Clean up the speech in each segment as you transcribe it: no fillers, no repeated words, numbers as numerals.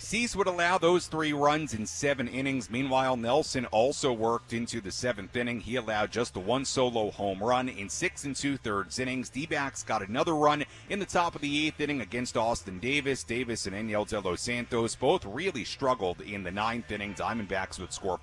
Cease would allow those 3 runs in 7 innings. Meanwhile, Nelson also worked into the 7th inning. He allowed just the 1 solo home run in 6 2/3 innings. D-backs got another run in the top of the 8th inning against Austin Davis. Davis and Eniel De Los Santos both really struggled in the 9th inning. Diamondbacks would score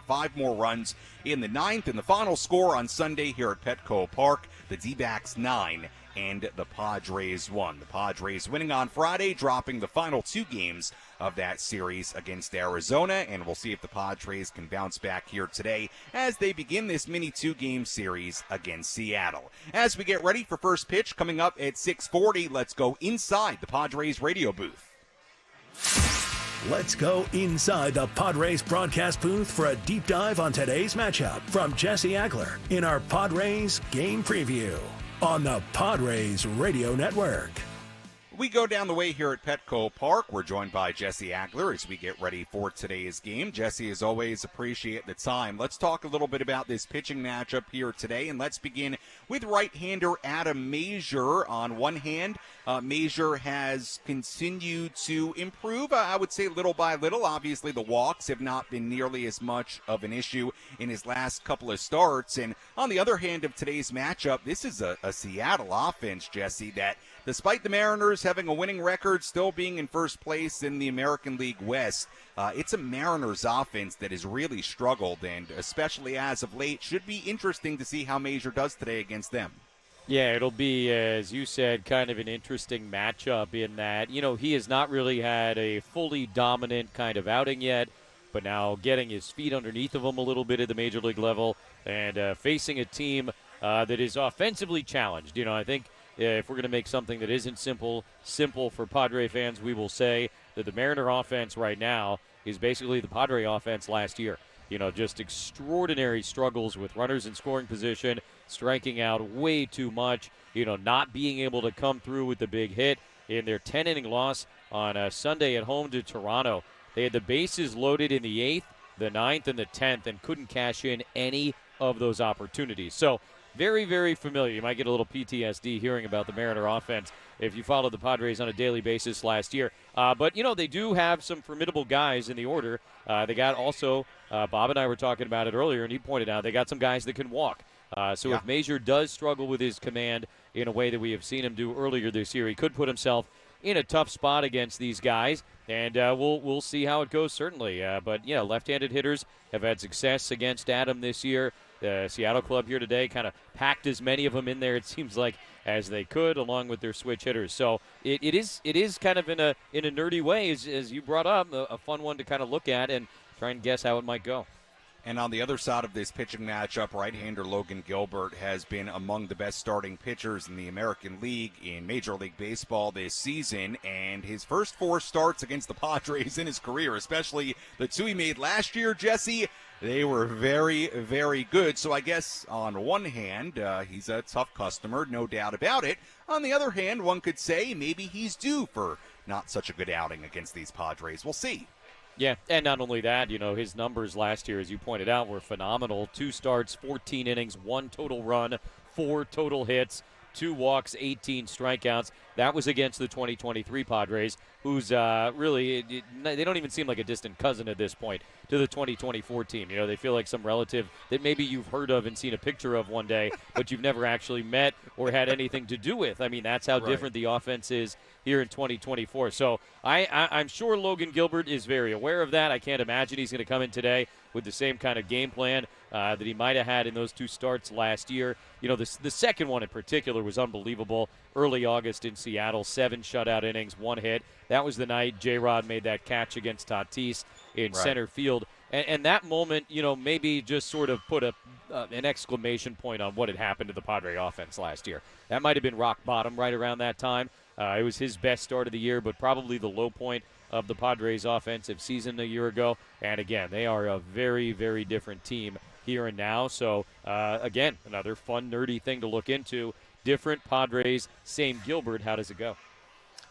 5 more runs in the 9th. And the final score on Sunday here at Petco Park, the D-backs 9 and the Padres 1. The Padres winning on Friday, dropping the final 2 games of that series against Arizona, and we'll see if the Padres can bounce back here today as they begin this mini 2-game series against Seattle. As we get ready for first pitch coming up at 6:40, let's go inside the Padres radio booth. Let's go inside the Padres broadcast booth for a deep dive on today's matchup from Jesse Agler in our Padres game preview on the Padres Radio Network. We go down the way here at Petco Park. We're joined by Jesse Agler as we get ready for today's game. Jesse, as always, appreciate the time. Let's talk a little bit about this pitching matchup here today, and let's begin with right-hander Adam Mazur. On one hand, Mazur has continued to improve, I would say little by little. Obviously, the walks have not been nearly as much of an issue in his last couple of starts. And on the other hand of today's matchup, this is a Seattle offense, Jesse, that despite the Mariners having a winning record, still being in first place in the American League West, it's a Mariners offense that has really struggled, and especially as of late, should be interesting to see how Mazur does today against them. Yeah, it'll be, as you said, kind of an interesting matchup in that, he has not really had a fully dominant kind of outing yet, but now getting his feet underneath of him a little bit at the major league level and facing a team that is offensively challenged. I think if we're going to make something that isn't simple for Padre fans, we will say that the Mariner offense right now is basically the Padre offense last year. Just extraordinary struggles with runners in scoring position, striking out way too much, not being able to come through with the big hit in their 10-inning loss on Sunday at home to Toronto. They had the bases loaded in the 8th, the 9th, and the 10th, and couldn't cash in any of those opportunities. So very, very familiar. You might get a little PTSD hearing about the Mariner offense if you followed the Padres on a daily basis last year. But, they do have some formidable guys in the order. They got also, Bob and I were talking about it earlier, and he pointed out they got some guys that can walk. So if Mazur does struggle with his command in a way that we have seen him do earlier this year, he could put himself in a tough spot against these guys, and we'll see how it goes, certainly. But left-handed hitters have had success against Adam this year. The Seattle club here today kind of packed as many of them in there, it seems like, as they could, along with their switch hitters. So it is kind of in a nerdy way, as you brought up, a fun one to kind of look at and try and guess how it might go. And on the other side of this pitching matchup, right-hander Logan Gilbert has been among the best starting pitchers in the American League in Major League Baseball this season. And his first 4 starts against the Padres in his career, especially the 2 he made last year, Jesse, they were very, very good. So I guess on one hand, he's a tough customer, no doubt about it. On the other hand, one could say maybe he's due for not such a good outing against these Padres. We'll see. Yeah, and not only that, his numbers last year, as you pointed out, were phenomenal. 2 starts, 14 innings, 1 total run, 4 total hits, 2 walks, 18 strikeouts. That was against the 2023 Padres, who's really, they don't even seem like a distant cousin at this point to the 2024 team. They feel like some relative that maybe you've heard of and seen a picture of one day, but you've never actually met or had anything to do with. I mean, that's how different the offense is here in 2024. So I'm sure Logan Gilbert is very aware of that. I can't imagine he's going to come in today with the same kind of game plan that he might have had in those 2 starts last year. The second one in particular was unbelievable. Early August in Seattle, 7 shutout innings, 1 hit. That was the night J-Rod made that catch against Tatis in center field. And that moment, maybe just sort of put an exclamation point on what had happened to the Padre offense last year. That might have been rock bottom right around that time. It was his best start of the year, but probably the low point of the Padres' offensive season a year ago. And again, they are a very, very different team here and now. So, again, another fun, nerdy thing to look into. Different Padres, same Gilbert. How does it go?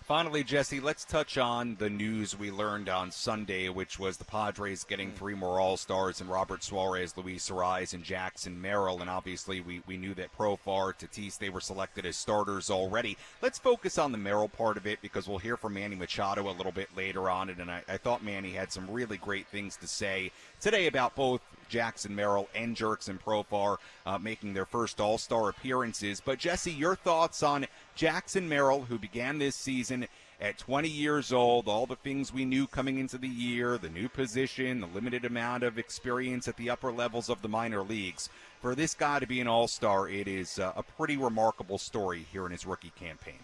Finally, Jesse, let's touch on the news we learned on Sunday, which was the Padres getting 3 more All-Stars in Robert Suarez, Luis Arraez, and Jackson Merrill. And obviously, we knew that Profar, Tatis, they were selected as starters already. Let's focus on the Merrill part of it because we'll hear from Manny Machado a little bit later on. And I thought Manny had some really great things to say today about both Jackson Merrill and Jurickson Profar making their first All-Star appearances. But, Jesse, your thoughts on Jackson Merrill, who began this season at 20 years old, all the things we knew coming into the year, the new position, the limited amount of experience at the upper levels of the minor leagues. For this guy to be an all-star, it is a pretty remarkable story here in his rookie campaign.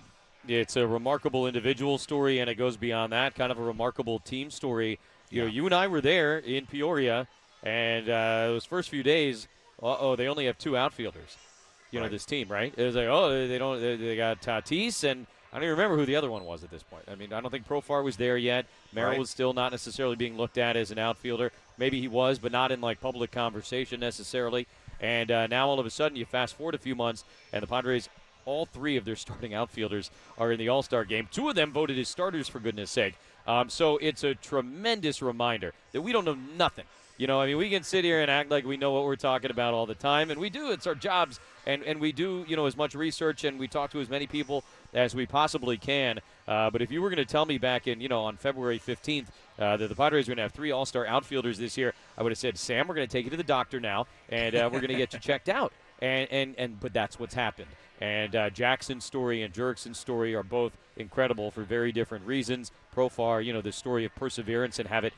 It's a remarkable individual story, and it goes beyond that, kind of a remarkable team story. You know, you and I were there in Peoria, and those first few days, they only have 2 outfielders. This team, right? It was like, they got Tatis, and I don't even remember who the other one was at this point. I mean, I don't think Profar was there yet. Merrill was still not necessarily being looked at as an outfielder. Maybe he was, but not in, public conversation necessarily. And now all of a sudden you fast forward a few months, and the Padres, all 3 of their starting outfielders are in the All-Star game. 2 of them voted as starters, for goodness sake. So it's a tremendous reminder that we don't know nothing. We can sit here and act like we know what we're talking about all the time, and we do. It's our jobs, and we do, as much research, and we talk to as many people as we possibly can. But if you were going to tell me back in, on February 15th that the Padres were going to have 3 All-Star outfielders this year, I would have said, Sam, we're going to take you to the doctor now, and we're going to get you checked out. But that's what's happened. And Jackson's story and Jurickson's story are both incredible for very different reasons. Profar, the story of perseverance and having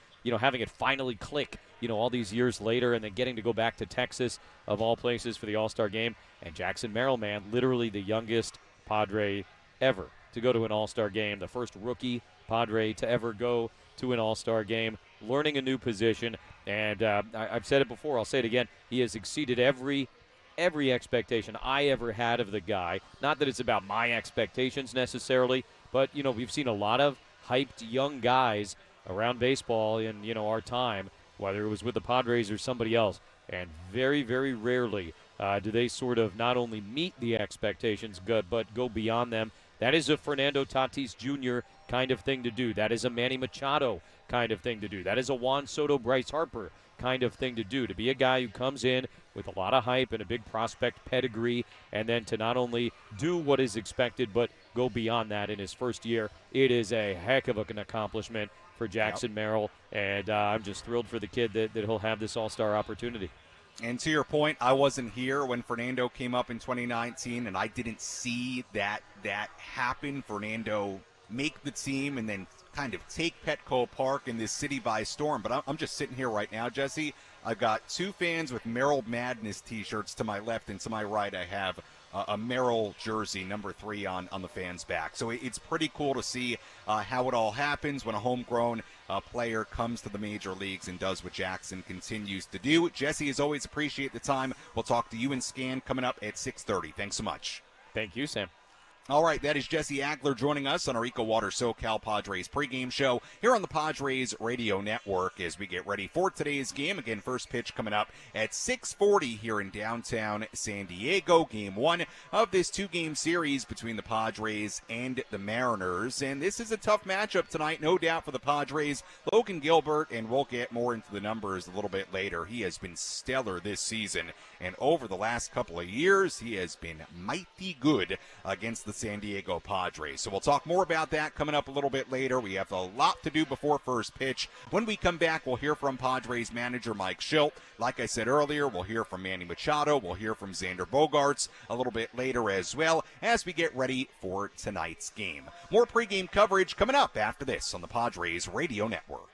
it finally click, all these years later, and then getting to go back to Texas, of all places, for the All-Star game. And Jackson Merrill, man, literally the youngest Padre ever to go to an All-Star game, the first rookie Padre to ever go to an All-Star game, learning a new position. And I've said it before, I'll say it again, he has exceeded every expectation I ever had of the guy. Not that it's about my expectations necessarily, but, we've seen a lot of hyped young guys around baseball in, our time, whether it was with the Padres or somebody else. And very, very rarely do they sort of not only meet the expectations, but go beyond them. That is a Fernando Tatis Jr. kind of thing to do. That is a Manny Machado kind of thing to do. That is a Juan Soto, Bryce Harper kind of thing to do. To be a guy who comes in with a lot of hype and a big prospect pedigree, and then to not only do what is expected, but go beyond that in his first year. It is a heck of an accomplishment for Jackson Merrill, and I'm just thrilled for the kid that he'll have this all-star opportunity. And to your point, I wasn't here when Fernando came up in 2019, and I didn't see that happen. Fernando make the team and then kind of take Petco Park in this city by storm. But I'm just sitting here right now, Jesse. I've got 2 fans with Merrill Madness T-shirts to my left, and to my right I have a Merrill jersey, number 3 on the fan's back. So it's pretty cool to see how it all happens when a homegrown player comes to the major leagues and does what Jackson continues to do. Jesse, as always, appreciate the time. We'll talk to you in Scan coming up at 6:30. Thanks so much. Thank you, Sam. All right, that is Jesse Agler joining us on our EcoWater SoCal Padres pregame show here on the Padres Radio Network as we get ready for today's game. Again, first pitch coming up at 6:40 here in downtown San Diego. Game 1 of this 2-game series between the Padres and the Mariners. And this is a tough matchup tonight, no doubt, for the Padres. Logan Gilbert, and we'll get more into the numbers a little bit later. He has been stellar this season. And over the last couple of years, he has been mighty good against the San Diego Padres. So we'll talk more about that coming up a little bit later. We have a lot to do before first pitch. When we come back, we'll hear from Padres manager Mike Shildt. Like I said earlier, we'll hear from Manny Machado. We'll hear from Xander Bogaerts a little bit later as well as we get ready for tonight's game. More pregame coverage coming up after this on the Padres Radio Network.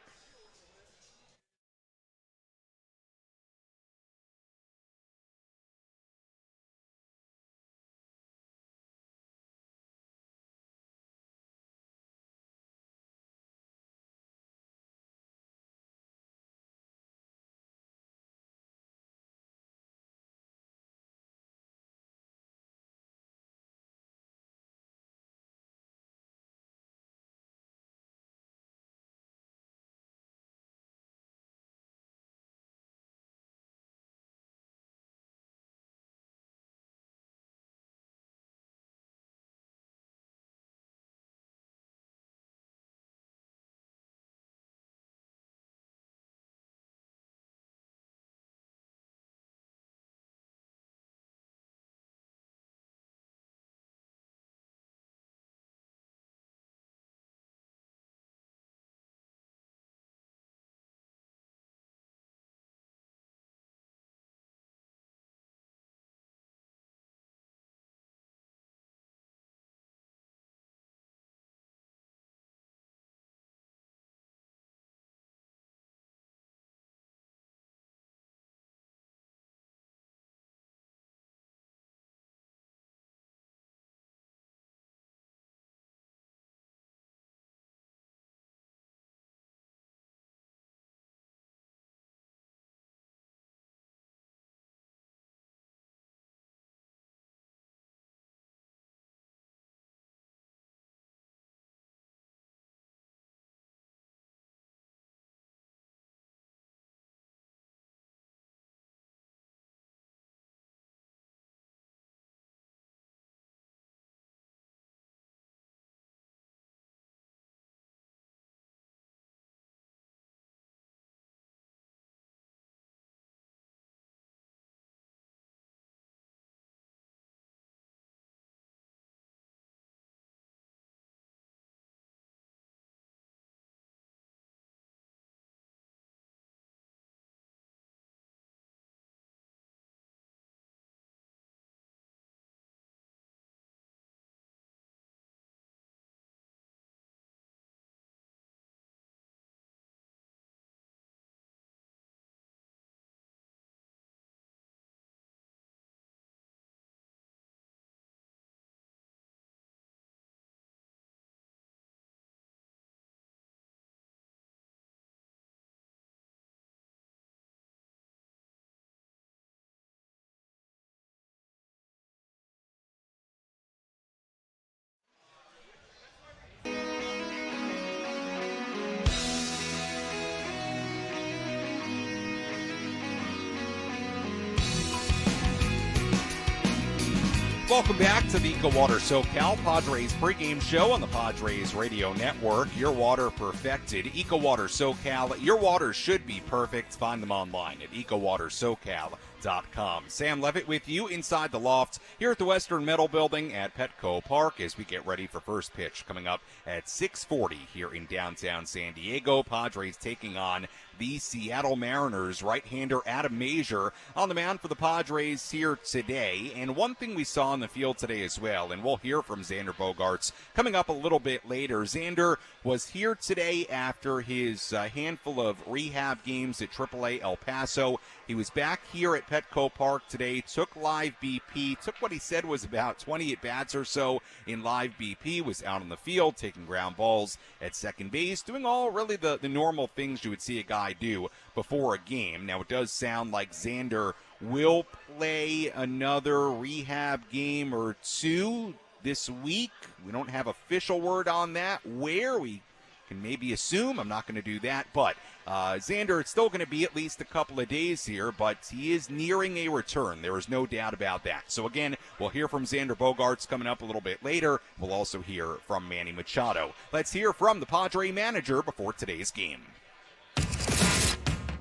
Welcome back to the EcoWater SoCal Padres pregame show on the Padres Radio Network. Your water perfected. EcoWater SoCal. Your water should be perfect. Find them online at EcoWaterSoCal.com. Sam Levitt with you inside the loft here at the Western Metal Building at Petco Park as we get ready for first pitch coming up at 6:40 here in downtown San Diego. Padres taking on the Seattle Mariners. Right-hander Adam Mazur on the mound for the Padres here today. And one thing we saw on the field today as well, and we'll hear from Xander Bogaerts coming up a little bit later. Xander was here today after his handful of rehab games at AAA El Paso. He was back here at Petco Park today, took live BP, took what he said was about 20 at-bats or so in live BP, was out on the field, taking ground balls at second base, doing all really the normal things you would see a guy do before a game. Now, it does sound like Xander will play another rehab game or two this week. We don't have official word on that. Where we can maybe assume, I'm not going to do that, but Xander, it's still going to be at least a couple of days here, but he is nearing a return. There is no doubt about that. So again, we'll hear from Xander Bogaerts coming up a little bit later. We'll also hear from Manny Machado. Let's hear from the Padre manager before today's game.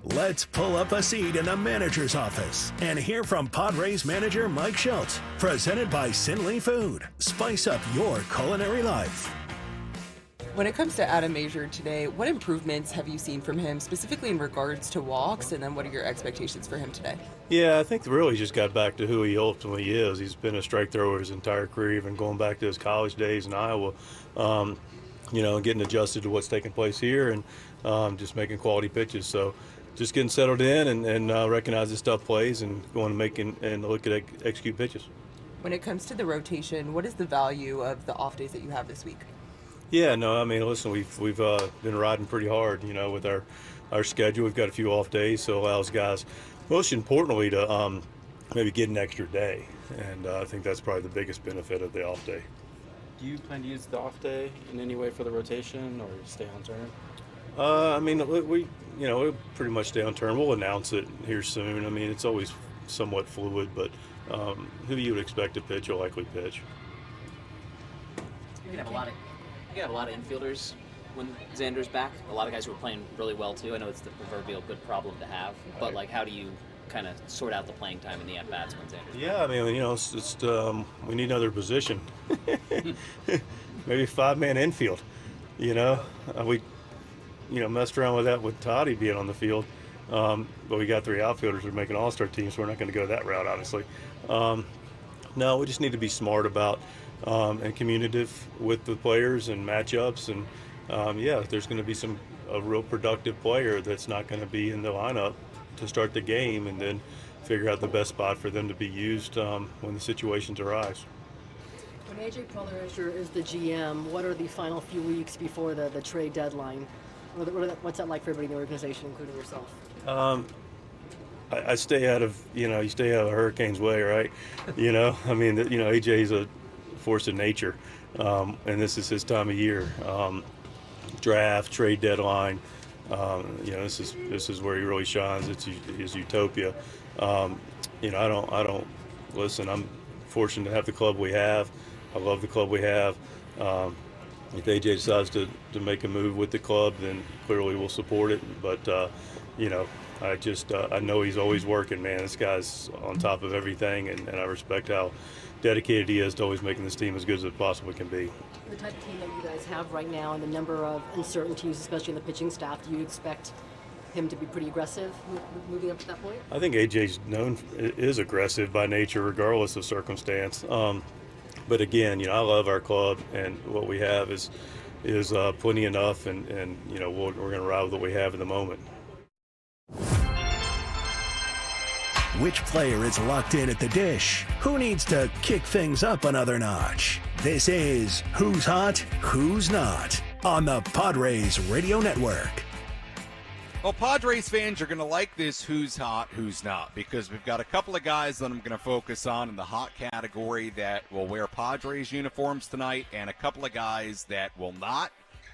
Let's pull up a seat in the manager's office and hear from Padres manager Mike Shildt. Presented by Sinley Food. Spice up your culinary life. When it comes to Adam Mazur today, what improvements have you seen from him, specifically in regards to walks, and then what are your expectations for him today? Yeah, I think really just got back to who he ultimately is. He's been a strike thrower his entire career, even going back to his college days in Iowa. Getting adjusted to what's taking place here and just making quality pitches. So just getting settled in and recognize his tough plays and going to make and look at execute pitches. When it comes to the rotation, what is the value of the off days that you have this week? Yeah, no, I mean, listen, we've been riding pretty hard, with our schedule. We've got a few off days, so it allows guys, most importantly, to maybe get an extra day. And I think that's probably the biggest benefit of the off day. Do you plan to use the off day in any way for the rotation or stay on turn? We'll pretty much stay on turn. We'll announce it here soon. I mean, it's always somewhat fluid, but who you would expect to pitch will likely pitch. You're gonna have a lot of infielders when Xander's back. A lot of guys who are playing really well too. I know it's the proverbial good problem to have, but how do you kind of sort out the playing time in the at bats when Xander's back? Yeah, I mean, it's we need another position. Maybe 5-man infield. We messed around with that with Toddy being on the field, but we got 3 outfielders who are making all-star teams, so we're not going to go that route, obviously. No, we just need to be smart about and communicative with the players and matchups, and there's going to be a real productive player that's not going to be in the lineup to start the game, and then figure out the best spot for them to be used when the situations arise. When AJ Preller is the GM, what are the final few weeks before the trade deadline? What's that like for everybody in the organization, including yourself? I stay out of you stay out of Hurricane's way, right? AJ's a force of nature, and this is his time of year. Draft, trade deadline, this is where he really shines. It's his utopia. I don't listen. I'm fortunate to have the club we have. I love the club we have. If AJ decides to make a move with the club, then clearly we'll support it. But I know he's always working, man. This guy's on top of everything, and I respect how dedicated he is to always making this team as good as it possibly can be. The type of team that you guys have right now and the number of uncertainties, especially in the pitching staff, do you expect him to be pretty aggressive moving up to that point? I think AJ's is aggressive by nature, regardless of circumstance. But again, I love our club, and what we have is plenty enough, and we're going to ride with what we have in the moment. Which player is locked in at the dish? Who needs to kick things up another notch? This is Who's Hot, Who's Not on the Padres Radio Network. Well, Padres fans are going to like this Who's Hot, Who's Not, because we've got a couple of guys that I'm going to focus on in the hot category that will wear Padres uniforms tonight, and a couple of guys that will not.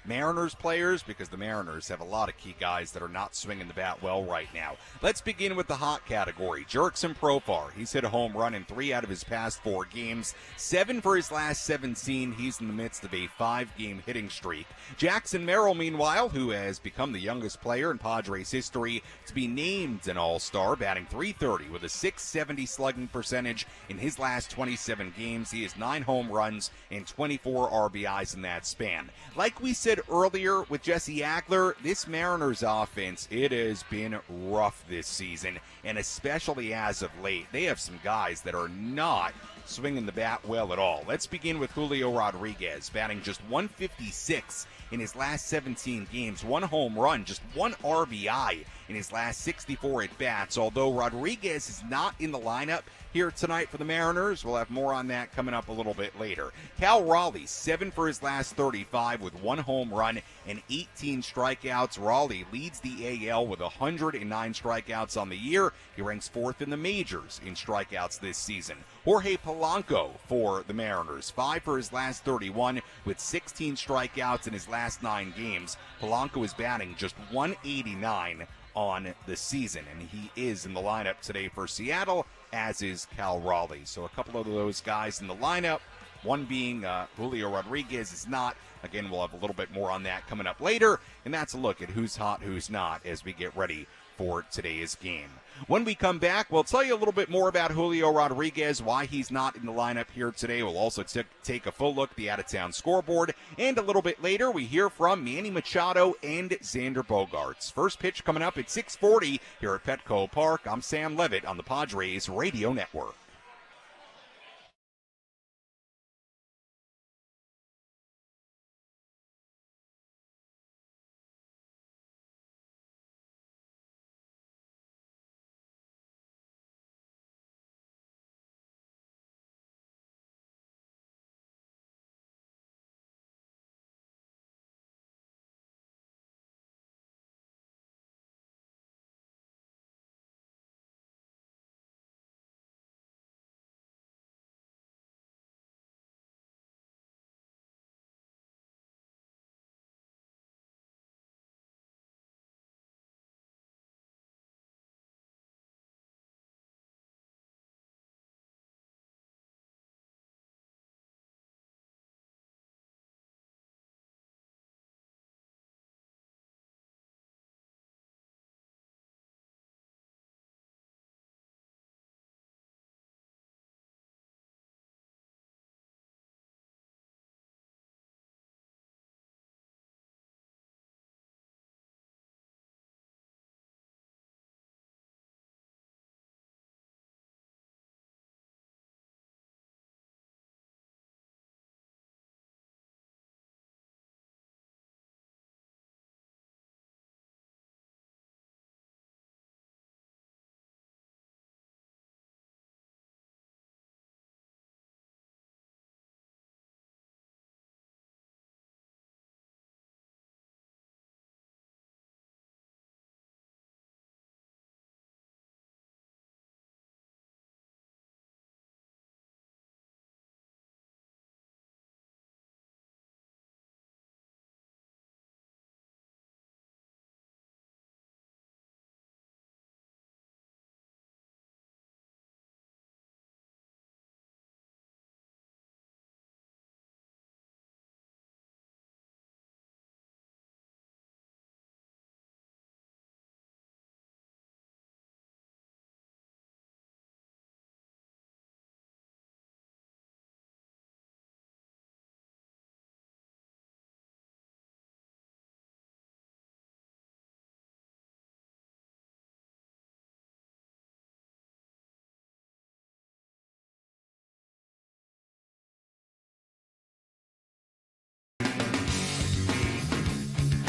Mariners players because the Mariners have a lot of key guys that are not swinging the bat well right now. Let's begin with the hot category. Jurickson Profar. He's hit a home run in 3 out of his past 4 games. 7 for his last 17. He's in the midst of a 5-game hitting streak. Jackson Merrill, meanwhile, who has become the youngest player in Padres history to be named an All-Star, batting .330 with a .670 slugging percentage in his last 27 games. He has 9 home runs and 24 RBIs in that span. Like we said earlier with Jesse Agler, this Mariners offense, it has been rough this season, and especially as of late. They have some guys that are not swinging the bat well at all. Let's begin with Julio Rodriguez, batting just .156 in his last 17 games. 1 home run, just 1 RBI in his last 64 at-bats. Although Rodriguez is not in the lineup here tonight for the Mariners, we'll have more on that coming up a little bit later. Cal Raleigh, 7 for his last 35 with 1 home run and 18 strikeouts. Raleigh leads the AL with 109 strikeouts on the year. He ranks 4th in the majors in strikeouts this season. Jorge Polanco for the Mariners, 5 for his last 31 with 16 strikeouts in his last 9 games. Polanco is batting just .189 on the season, and he is in the lineup today for Seattle, as is Cal Raleigh. So a couple of those guys in the lineup, one being Julio Rodriguez is not. Again, we'll have a little bit more on that coming up later, and that's a look at who's hot, who's not, as we get ready for today's game. When we come back, we'll tell you a little bit more about Julio Rodriguez, why he's not in the lineup here today. We'll also take a full look at the out-of-town scoreboard. And a little bit later, we hear from Manny Machado and Xander Bogaerts. First pitch coming up at 6:40 here at Petco Park. I'm Sam Levitt on the Padres Radio Network.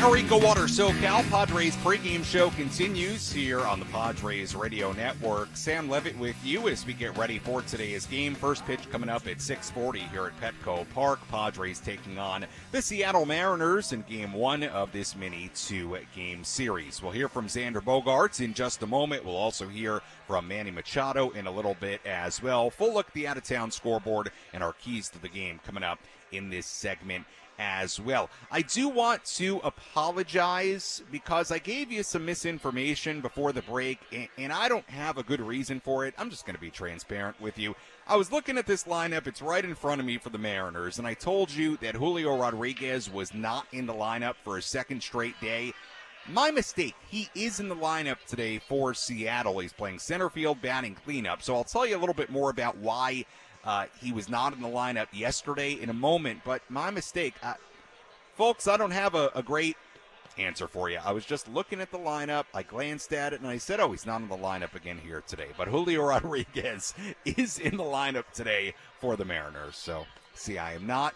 Our EcoWater SoCal Padres pregame show continues here on the Padres Radio Network. Sam Levitt with you as we get ready for today's game. First pitch coming up at 6:40 here at Petco Park. Padres taking on the Seattle Mariners in Game 1 of this mini 2-game series. We'll hear from Xander Bogaerts in just a moment. We'll also hear from Manny Machado in a little bit as well. Full look at the out-of-town scoreboard and our keys to the game coming up in this segment as well. I do want to apologize because I gave you some misinformation before the break, and I don't have a good reason for it. I'm just going to be transparent with you. I was looking at this lineup. It's right in front of me for the Mariners, and I told you that Julio Rodriguez was not in the lineup for a second straight day. My mistake. He is in the lineup today for Seattle. He's playing center field, batting cleanup. So I'll tell you a little bit more about why he was not in the lineup yesterday in a moment, but my mistake. Folks, I don't have a great answer for you. I was just looking at the lineup. I glanced at it, and I said, oh, he's not in the lineup again here today. But Julio Rodriguez is in the lineup today for the Mariners. So, see, I am not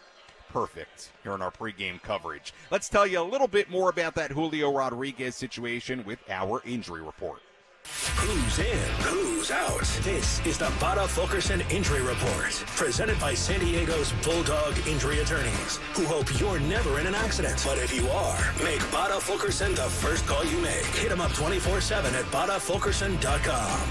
perfect here in our pregame coverage. Let's tell you a little bit more about that Julio Rodriguez situation with our injury report. Who's in, who's out? This is the Bada Fulkerson Injury Report, presented by San Diego's Bulldog Injury Attorneys, who hope you're never in an accident. But if you are, make Bada Fulkerson the first call you make. Hit them up 24/7 at badafulkerson.com.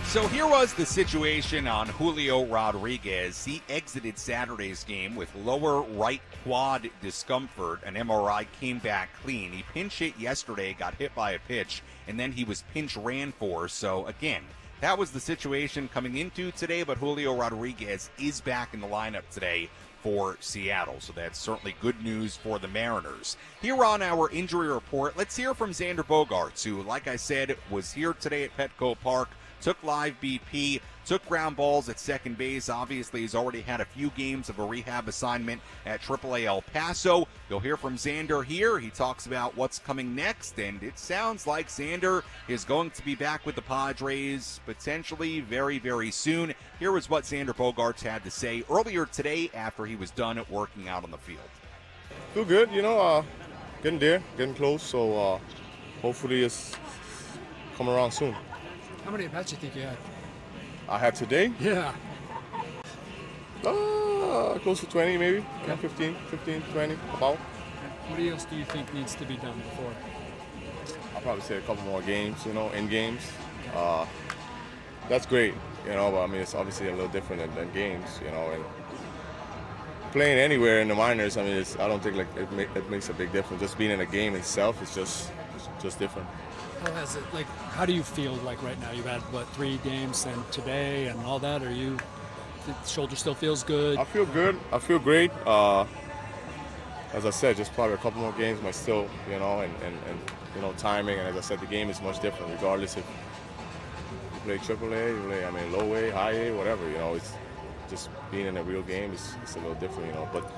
So here was the situation on Julio Rodriguez. He exited Saturday's game with lower right quad discomfort. An MRI came back clean. He pinch hit yesterday, got hit by a pitch, and then he was pinch ran for. So again, that was the situation coming into today, but Julio Rodriguez is back in the lineup today for Seattle. So that's certainly good news for the Mariners. Here on our injury report, let's hear from Xander Bogaerts, who, like I said, was here today at Petco Park. Took live BP, took ground balls at second base. Obviously, he's already had a few games of a rehab assignment at AAA El Paso. You'll hear from Xander here. He talks about what's coming next, and it sounds like Xander is going to be back with the Padres potentially very, very soon. Here was what Xander Bogaerts had to say earlier today after he was done working out on the field. Feel good, getting there, getting close, so hopefully it's come around soon. How many at-bats do you think you had? I had today? Yeah. Close to 20 maybe, 15, 20, about. What else do you think needs to be done before? I'll probably say a couple more games, in games. That's great, but I mean, it's obviously a little different than games, and playing anywhere in the minors, I mean, I don't think it makes a big difference. Just being in a game itself is just different. How has it, how do you feel like right now? You've had, 3 games and today and all that. The shoulder still feels good? I feel good. I feel great. As I said, just probably a couple more games might still, and timing. And as I said, the game is much different regardless if you play AAA, you play, low A, high A, whatever. It's just being in a real game is a little different, But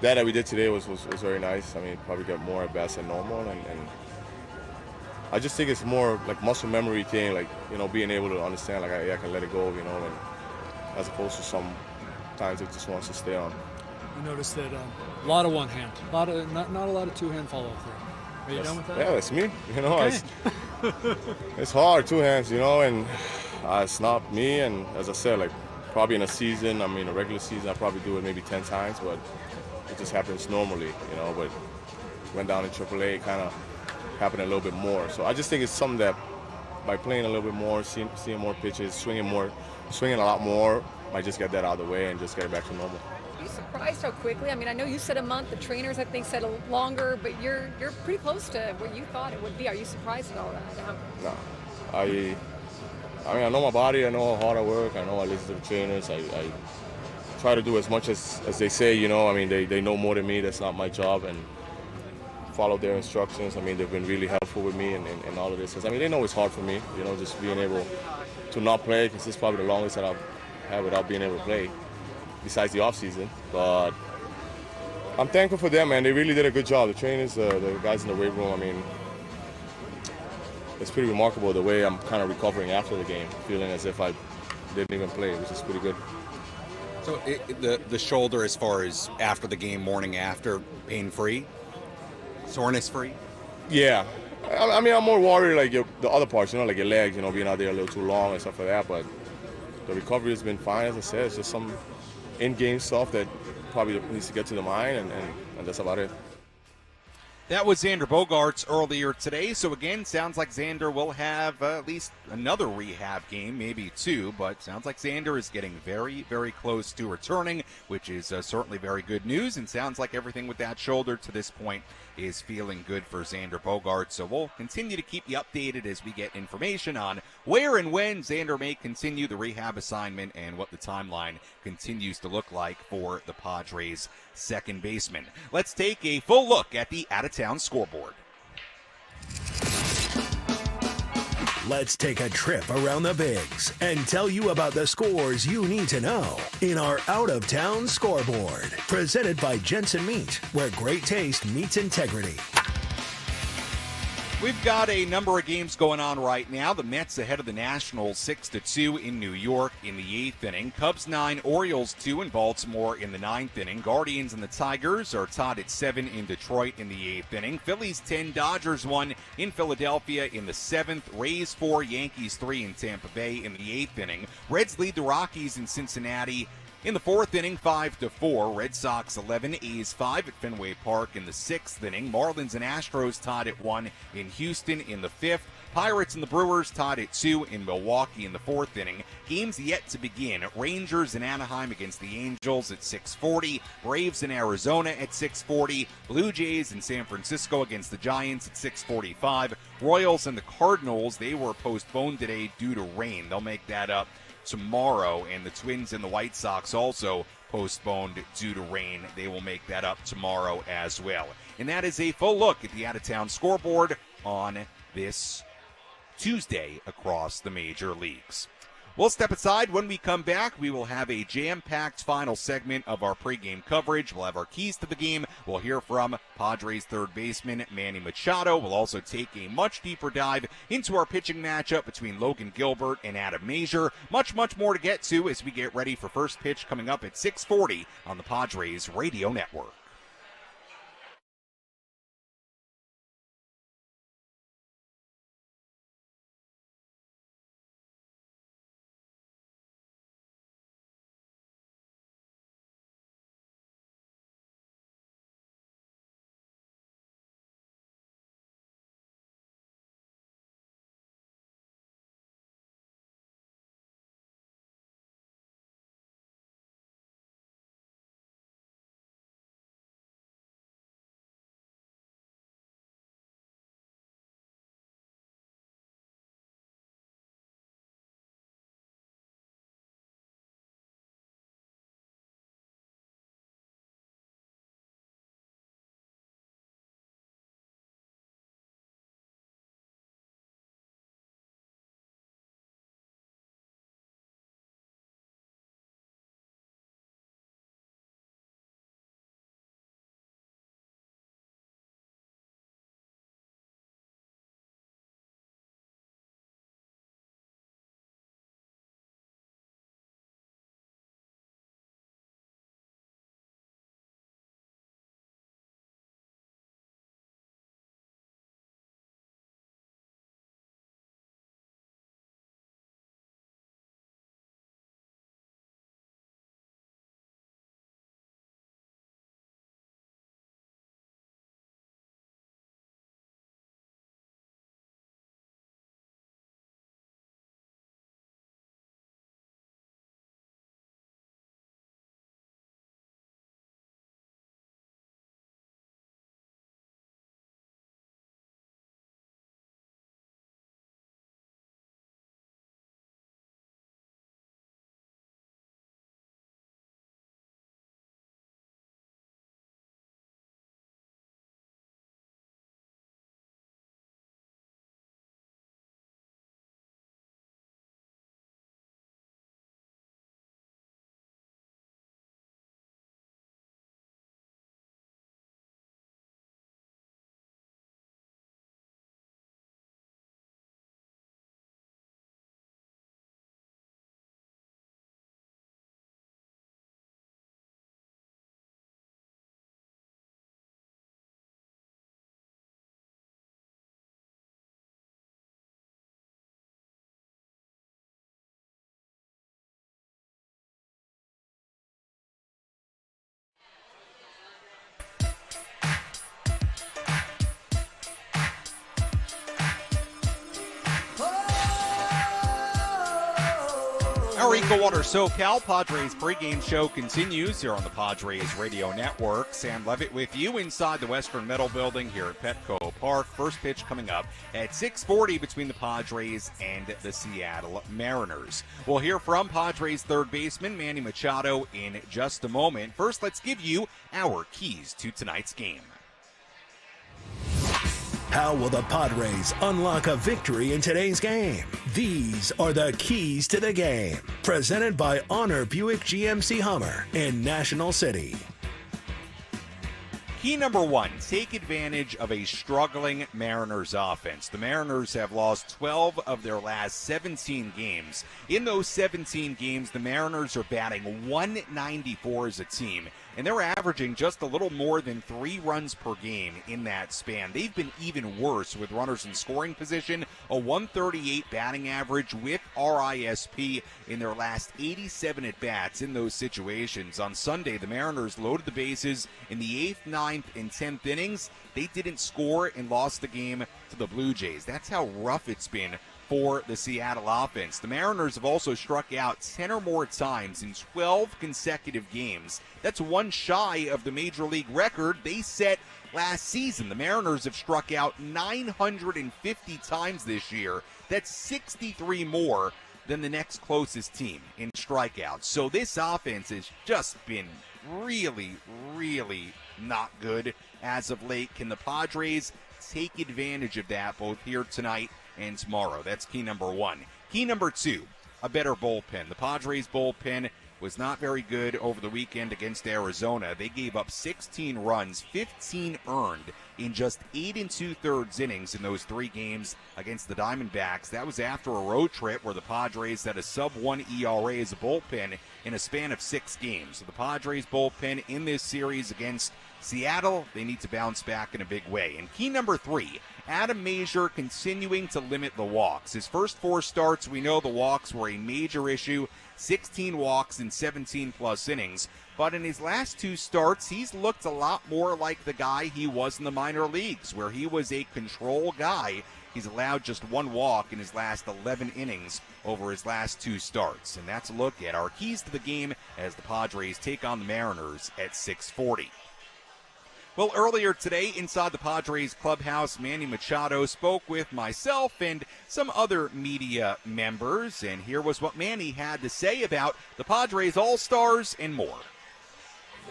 that we did today was very nice. I mean, probably got more at bats than normal, and I just think it's more like muscle memory thing, being able to understand, I can let it go, and as opposed to sometimes it just wants to stay on. I noticed that a lot of one hand, not a lot of two-hand follow-through. Are you done with that? Yeah, that's me. Okay. It's hard, two hands, and it's not me. And as I said, probably in a season, a regular season, I probably do it maybe 10 times, but it just happens normally, But went down in AAA, kind of happened a little bit more. So I just think it's something that by playing a little bit more, seeing more pitches, swinging a lot more, might just get that out of the way and just get it back to normal. Are you surprised how quickly? I mean, I know you said a month. The trainers, I think, said longer, but you're pretty close to what you thought it would be. Are you surprised at all that? No, I know my body. I know how hard I work. I know I listen to the trainers. I try to do as much as they say. They know more than me. That's not my job, and follow their instructions. They've been really helpful with me in all of this. They know it's hard for me, just being able to not play, because it's probably the longest that I've had without being able to play, besides the off season. But I'm thankful for them, man. They really did a good job. The trainers, the guys in the weight room, it's pretty remarkable the way I'm kind of recovering after the game, feeling as if I didn't even play, which is pretty good. So the shoulder, as far as after the game, morning after, pain-free? Soreness-free? Yeah. I'm more worried, the other parts, like your legs, being out there a little too long and stuff like that. But the recovery has been fine, as I said. It's just some in-game stuff that probably needs to get to the mind, and that's about it. That was Xander Bogaerts earlier today. So again, sounds like Xander will have at least another rehab game, maybe two, but sounds like Xander is getting very, very close to returning, which is certainly very good news, and sounds like everything with that shoulder to this point is feeling good for Xander Bogaerts. So we'll continue to keep you updated as we get information on where and when Xander may continue the rehab assignment and what the timeline continues to look like for the Padres second baseman. Let's take a full look at the out-of-town scoreboard. Let's take a trip around the Bigs and tell you about the scores you need to know in our out-of-town scoreboard. Presented by Jensen Meat, where great taste meets integrity. We've got a number of games going on right now. The Mets ahead of the Nationals 6-2 in New York in the 8th inning. Cubs 9, Orioles 2 in Baltimore in the 9th inning. Guardians and the Tigers are tied at 7 in Detroit in the 8th inning. Phillies 10, Dodgers 1 in Philadelphia in the 7th. Rays 4, Yankees 3 in Tampa Bay in the 8th inning. Reds lead the Rockies in Cincinnati in the 4th inning, 5-4. Red Sox 11, A's 5 at Fenway Park in the 6th inning. Marlins and Astros tied at 1 in Houston in the 5th. Pirates and the Brewers tied at 2 in Milwaukee in the 4th inning. Games yet to begin. Rangers in Anaheim against the Angels at 6:40. Braves in Arizona at 6:40. Blue Jays in San Francisco against the Giants at 6:45. Royals and the Cardinals, they were postponed today due to rain. They'll make that up tomorrow, and the Twins and the White Sox also postponed due to rain. They will make that up tomorrow as well. And that is a full look at the out-of-town scoreboard on this Tuesday across the major leagues. We'll step aside. When we come back, we will have a jam-packed final segment of our pregame coverage. We'll have our keys to the game. We'll hear from Padres third baseman Manny Machado. We'll also take a much deeper dive into our pitching matchup between Logan Gilbert and Adam Mazur. Much, much more to get to as we get ready for first pitch coming up at 6:40 on the Padres Radio Network. For EcoWater SoCal, Padres pregame show continues here on the Padres Radio Network. Sam Levitt with you inside the Western Metal Building here at Petco Park. First pitch coming up at 6:40 between the Padres and the Seattle Mariners. We'll hear from Padres third baseman Manny Machado in just a moment. First, let's give you our keys to tonight's game. How will the Padres unlock a victory in today's game? These are the keys to the game. Presented by Honor Buick GMC Hummer in National City. Key number one, take advantage of a struggling Mariners offense. The Mariners have lost 12 of their last 17 games. In those 17 games, the Mariners are batting 194 as a team, and they're averaging just a little more than 3 runs per game in that span. They've been even worse with runners in scoring position, a 138 batting average with RISP in their last 87 at-bats in those situations. On Sunday, the Mariners loaded the bases in the 8th, 9th, and 10th innings. They didn't score and lost the game to the Blue Jays. That's how rough it's been for the Seattle offense. The Mariners have also struck out 10 or more times in 12 consecutive games. That's one shy of the Major League record they set last season. The Mariners have struck out 950 times this year. That's 63 more than the next closest team in strikeouts. So this offense has just been really, really not good as of late. Can the Padres take advantage of that both here tonight and tomorrow? That's key number one. Key number two, a better bullpen. The Padres bullpen was not very good over the weekend against Arizona. They gave up 16 runs, 15 earned in just 8 2/3 innings in those 3 games against the Diamondbacks. That was after a road trip where the Padres had a sub-1 ERA as a bullpen in a span of 6 games. So the Padres bullpen in this series against Seattle, they need to bounce back in a big way. And key number 3, Adam Mazur continuing to limit the walks. His first 4 starts, we know the walks were a major issue, 16 walks in 17-plus innings. But in his last 2 starts, he's looked a lot more like the guy he was in the minor leagues, where he was a control guy. He's allowed just 1 walk in his last 11 innings over his last 2 starts. And that's a look at our keys to the game as the Padres take on the Mariners at 6:40. Well, earlier today, inside the Padres clubhouse, Manny Machado spoke with myself and some other media members, and here was what Manny had to say about the Padres All-Stars and more.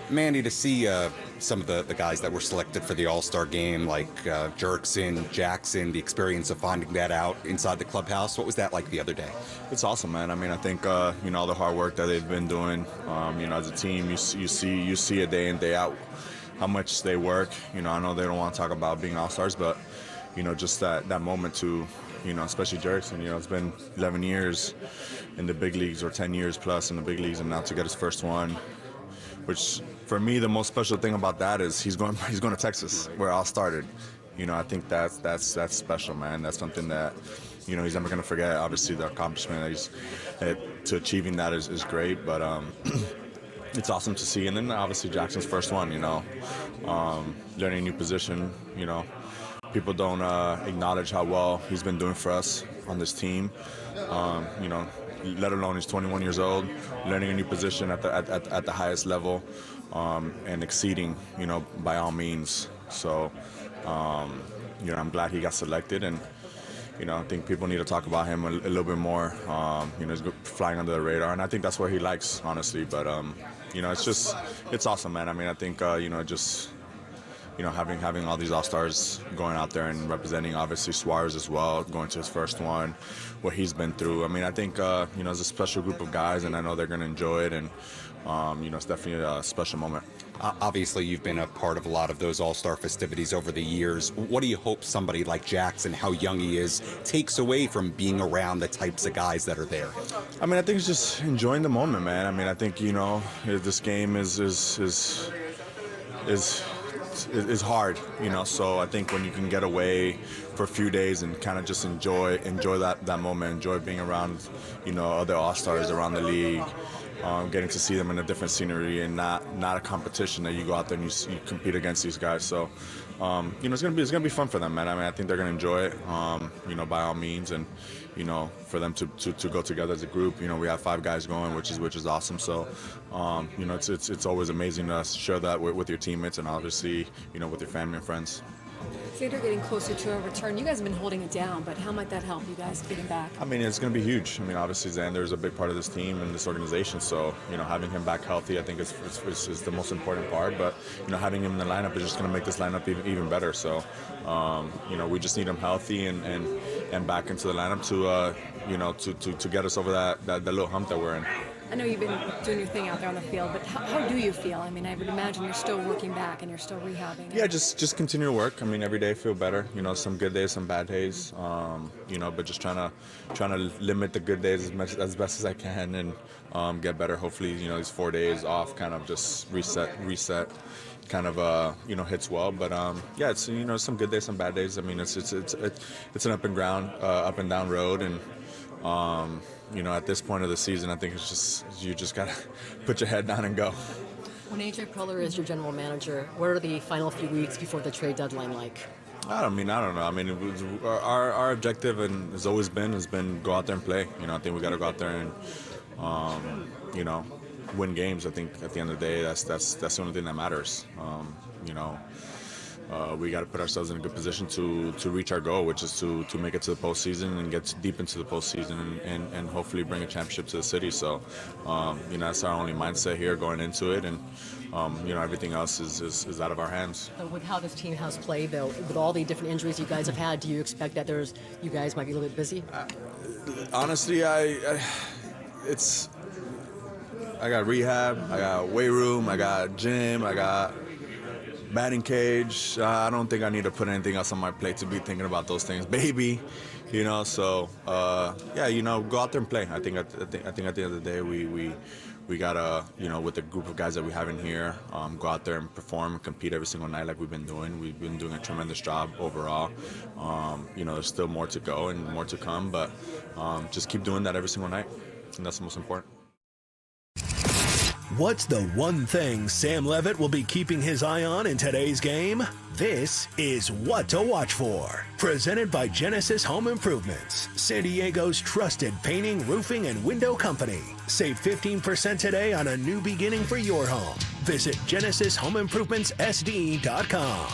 Manny, to see some of the guys that were selected for the All-Star game, like Jerkson, Jackson, the experience of finding that out inside the clubhouse, what was that like the other day? It's awesome, man. I mean, I think all the hard work that they've been doing, as a team, you see it day in, day out, how much they work. I know they don't want to talk about being All-Stars, but just that moment to, especially Jerkson, it's been 11 years in the big leagues, or 10 years plus in the big leagues, and now to get his first one, which for me the most special thing about that is he's going to Texas, where it all started. I think that's special, man. That's something that he's never going to forget. Obviously, the accomplishment to achieving that is great, but it's awesome to see. And then obviously Jackson's first one, learning a new position. People don't acknowledge how well he's been doing for us on this team. Let alone he's 21 years old, learning a new position at the highest level, and exceeding, by all means. So, I'm glad he got selected, and I think people need to talk about him a little bit more. He's flying under the radar, and I think that's what he likes, honestly. But it's awesome, man. I mean, I think having all these All-Stars going out there and representing, obviously, Suarez as well, going to his first one, what he's been through. I mean, I think, it's a special group of guys, and I know they're going to enjoy it, and, it's definitely a special moment. Obviously, you've been a part of a lot of those All-Star festivities over the years. What do you hope somebody like Jackson, how young he is, takes away from being around the types of guys that are there? I mean, I think it's just enjoying the moment, man. I mean, I think, this game is hard, so I think when you can get away for a few days and kind of just enjoy that moment, enjoy being around, other All-Stars around the league, getting to see them in a different scenery and not a competition that you go out there and you compete against these guys. So, it's gonna be fun for them, man. I mean, I think they're gonna enjoy it, by all means, and for them to go together as a group. We have 5 guys going, which is awesome. So, it's always amazing to share that with your teammates and obviously, with your family and friends. Xander getting closer to a return. You guys have been holding it down, but how might that help you guys getting back? I mean, it's going to be huge. I mean, obviously Xander is a big part of this team and this organization. So, having him back healthy, I think is the most important part. But, having him in the lineup is just going to make this lineup even better. So, we just need him healthy and back into the lineup to get us over that little hump that we're in. I know you've been doing your thing out there on the field, but how do you feel? I mean, I would imagine you're still working back and you're still rehabbing. Yeah, just continue to work. I mean, every day I feel better. Some good days, some bad days. But just trying to limit the good days as best as I can and get better. Hopefully, these 4 days off kind of just reset. Kind of hits well, but it's some good days, some bad days. I mean, it's an up and down road, and at this point of the season, I think it's just you just gotta put your head down and go. When AJ Preller is your general manager, what are the final few weeks before the trade deadline like? I don't know. I mean, our objective has always been go out there and play. I think we got to go out there and win games. I think at the end of the day, that's the only thing that matters. We got to put ourselves in a good position to reach our goal, which is to make it to the postseason and get deep into the postseason and hopefully bring a championship to the city. So, that's our only mindset here going into it, and everything else is out of our hands. With how this team has played, though, with all the different injuries you guys have had, do you expect that you guys might be a little bit busy? Honestly, I got rehab, I got weight room, I got gym, I got batting cage. I don't think I need to put anything else on my plate to be thinking about those things, baby. So go out there and play. I think at the end of the day, we gotta, with the group of guys that we have in here, go out there and perform and compete every single night like we've been doing. We've been doing a tremendous job overall. There's still more to go and more to come, but just keep doing that every single night, and that's the most important. What's the one thing Sam Levitt will be keeping his eye on in today's game? This is What to Watch For. Presented by Genesis Home Improvements, San Diego's trusted painting, roofing, and window company. Save 15% today on a new beginning for your home. Visit GenesisHomeImprovementsSD.com.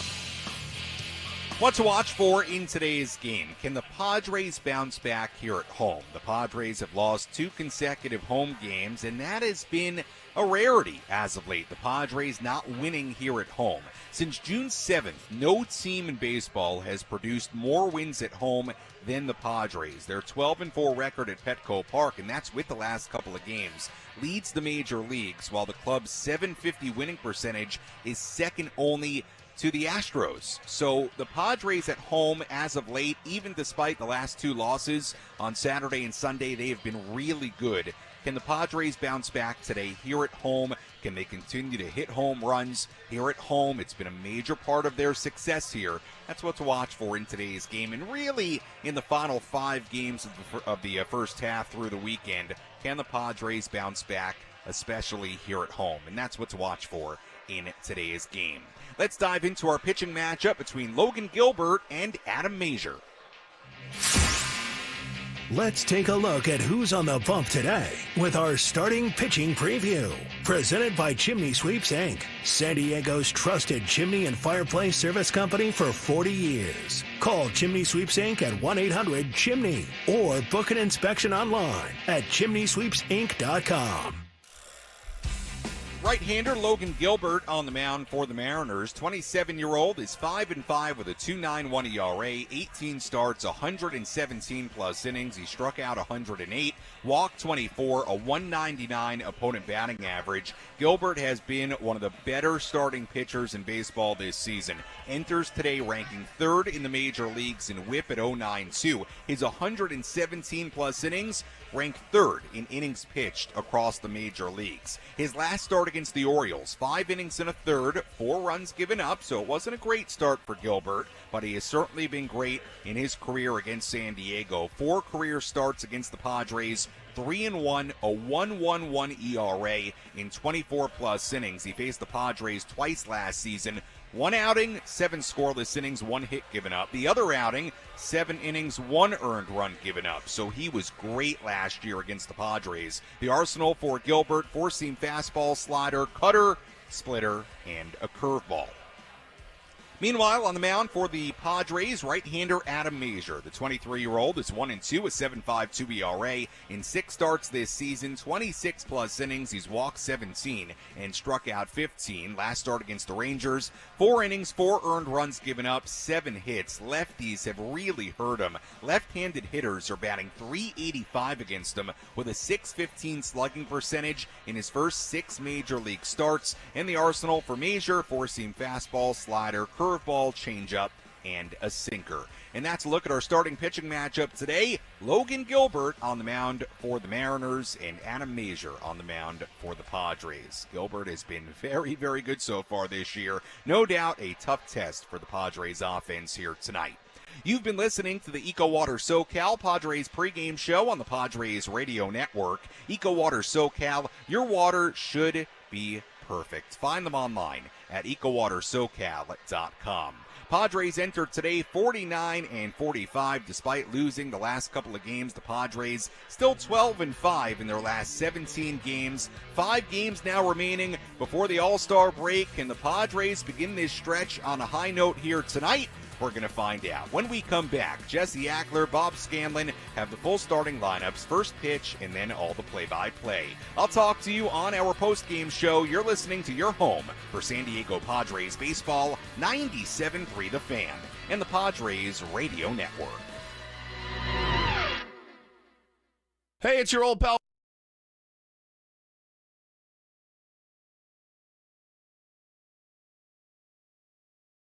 What to watch for in today's game. Can the Padres bounce back here at home? The Padres have lost 2 consecutive home games, and that has been a rarity as of late. The Padres not winning here at home. Since June 7th, no team in baseball has produced more wins at home than the Padres. Their 12-4 record at Petco Park, and that's with the last couple of games, leads the major leagues, while the club's .750 winning percentage is second only to the Astros. So the Padres at home as of late, even despite the last 2 losses on Saturday and Sunday, they have been really good. Can the Padres bounce back today here at home? Can they continue to hit home runs here at home? It's been a major part of their success here. That's what to watch for in today's game. And really, in the final 5 games of the first half through the weekend, can the Padres bounce back, especially here at home? And that's what to watch for in today's game. Let's dive into our pitching matchup between Logan Gilbert and Adam Mazur. Let's take a look at who's on the bump today with our starting pitching preview. Presented by Chimney Sweeps, Inc., San Diego's trusted chimney and fireplace service company for 40 years. Call Chimney Sweeps, Inc. at 1-800-CHIMNEY or book an inspection online at chimneysweepsinc.com. Right-hander Logan Gilbert on the mound for the Mariners. 27-year-old is 5-5 with a 2.91 ERA, 18 starts, 117-plus innings. He struck out 108, walked 24, a 199 opponent batting average. Gilbert has been one of the better starting pitchers in baseball this season. Enters today ranking 3rd in the major leagues in WHIP at .092. His 117-plus innings ranked 3rd in innings pitched across the major leagues. His last start start against the Orioles. 5 innings and a third, 4 runs given up, so it wasn't a great start for Gilbert, but he has certainly been great in his career against San Diego. 4 career starts against the Padres, 3-1, a 1.11 ERA in 24-plus innings. He faced the Padres twice last season. 1 outing, 7 scoreless innings, 1 hit given up. The other outing, 7 innings, 1 earned run given up. So he was great last year against the Padres. The arsenal for Gilbert, 4-seam fastball, slider, cutter, splitter, and a curveball. Meanwhile, on the mound for the Padres, right-hander Adam Mazur. The 23-year-old is 1-2, a 7.52 ERA in 6 starts this season, 26-plus innings. He's walked 17 and struck out 15. Last start against the Rangers, 4 innings, 4 earned runs given up, 7 hits. Lefties have really hurt him. Left-handed hitters are batting .385 against him with a .615 slugging percentage in his first 6 major league starts. And the arsenal for Mazur, 4-seam fastball, slider, curveball, changeup, and a sinker. And that's a look at our starting pitching matchup today. Logan Gilbert on the mound for the Mariners and Adam Mazur on the mound for the Padres. Gilbert has been very, very good so far this year. No doubt a tough test for the Padres offense here tonight. You've been listening to the EcoWater SoCal Padres pregame show on the Padres radio network. EcoWater SoCal, your water should be perfect. Find them online at EcoWaterSoCal.com. Padres entered today 49-45 despite losing the last couple of games. The Padres still 12-5 in their last 17 games. 5 games now remaining before the All-Star break. Can the Padres begin this stretch on a high note here tonight? We're going to find out. When we come back, Jesse Agler, Bob Scanlon have the full starting lineups, first pitch, and then all the play-by-play. I'll talk to you on our post-game show. You're listening to your home for San Diego Padres baseball, 97.3 The Fan, and the Padres Radio Network. Hey, it's your old pal